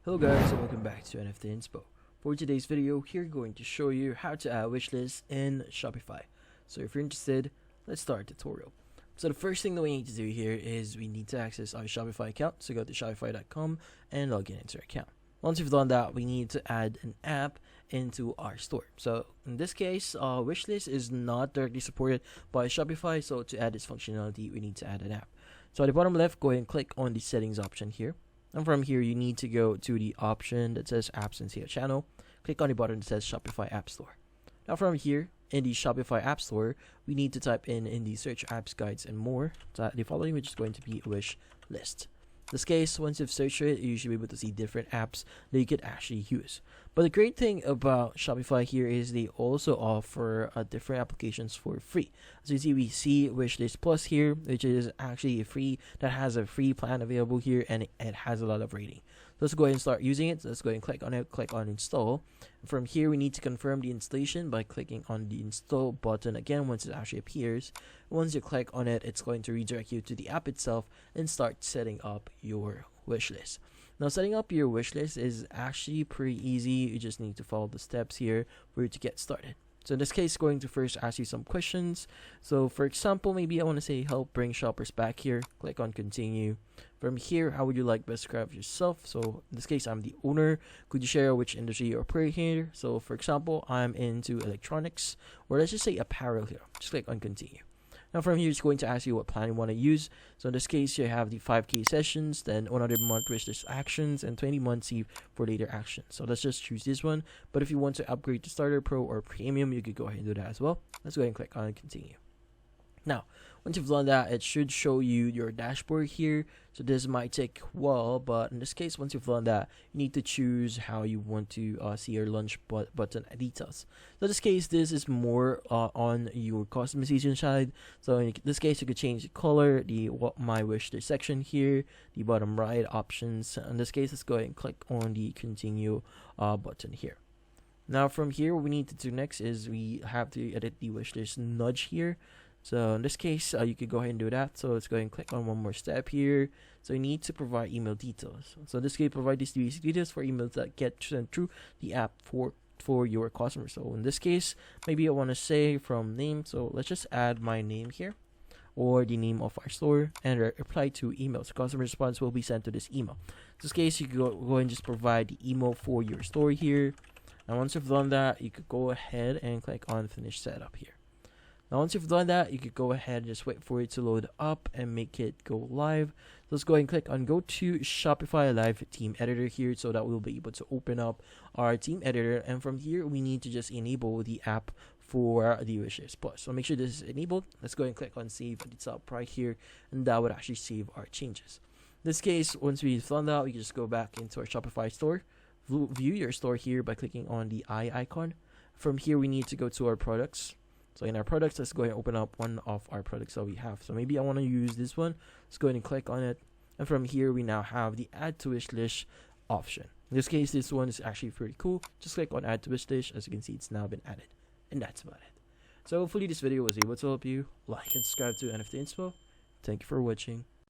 Hello guys and welcome back to NFT Inspo. For today's video, we're going to show you how to add wishlist in Shopify. So if you're interested, let's start the tutorial. So the first thing that we need to do here is we need to access our Shopify account. So go to shopify.com and log in into our account. Once you've done that, we need to add an app into our store. So in this case, wishlist is not directly supported by Shopify. So to add this functionality, we need to add an app. So at the bottom left, go ahead and click on the settings option here. And from here, you need to go to the option that says Apps and SEO Channel. Click on the button that says Shopify App Store. Now from here, in the Shopify App Store, we need to type in the search apps, guides, and more. So the following, which is going to be wish list. In this case, once you've searched it, you should be able to see different apps that you could actually use. But the great thing about Shopify here is they also offer different applications for free. As you see, we see Wishlist Plus here, which is actually a free, that has a free plan available here, and it has a lot of rating. So let's go ahead and start using it. So let's go ahead and click on it, click on install. From here, we need to confirm the installation by clicking on the install button again once it actually appears. Once you click on it, it's going to redirect you to the app itself and start setting up your wishlist. Now, setting up your wishlist is actually pretty easy. You just need to follow the steps here for you to get started. So in this case, going to first ask you some questions. So for example, maybe I want to say help bring shoppers back here. Click on continue. From here, how would you like to describe yourself? So in this case, I'm the owner. Could you share which industry you operate here? So for example, I'm into electronics, or let's just say apparel here. Just click on continue. Now from here, it's going to ask you what plan you want to use. So in this case, you have the 5K sessions, then 100 month wishlist actions, and 20 month save for later actions. So let's just choose this one. But if you want to upgrade to starter, pro, or premium, you could go ahead and do that as well. Let's go ahead and click on continue. Now, once you've done that, it should show you your dashboard here. So this might take a while, but in this case, once you've done that, you need to choose how you want to see your launch button details. So in this case, this is more on your customization side. So in this case, you could change the color, the my wish list section here, the bottom right options. In this case, let's go ahead and click on the continue button here. Now from here, what we need to do next is we have to edit the wishlist nudge here. So in this case, you could go ahead and do that. So let's go ahead and click on one more step here. So you need to provide email details. So in this case, provide these details for emails that get sent through the app for your customers. So in this case, maybe I want to say from name. So let's just add my name here, or the name of our store, and reply to emails. Customer response will be sent to this email. In this case, you could go ahead and just provide the email for your store here. And once you've done that, you could go ahead and click on finish setup here. Now, once you've done that, you could go ahead and just wait for it to load up and make it go live. So let's go ahead and click on go to Shopify Live Team Editor here, so that we'll be able to open up our team editor. And from here, we need to just enable the app for the Wishlist Plus. So make sure this is enabled. Let's go ahead and click on save at the top right here, and that would actually save our changes. In this case, once we've done that, we can just go back into our Shopify store, view your store here by clicking on the eye icon. From here, we need to go to our products. So in our products, let's go ahead and open up one of our products that we have. So maybe I want to use this one. Let's go ahead and click on it. And from here, we now have the add to wish list option. In this case, this one is actually pretty cool. Just click on add to wish list. As you can see, it's now been added. And that's about it. So hopefully this video was able to help you. Like and subscribe to NFT Inspo. Thank you for watching.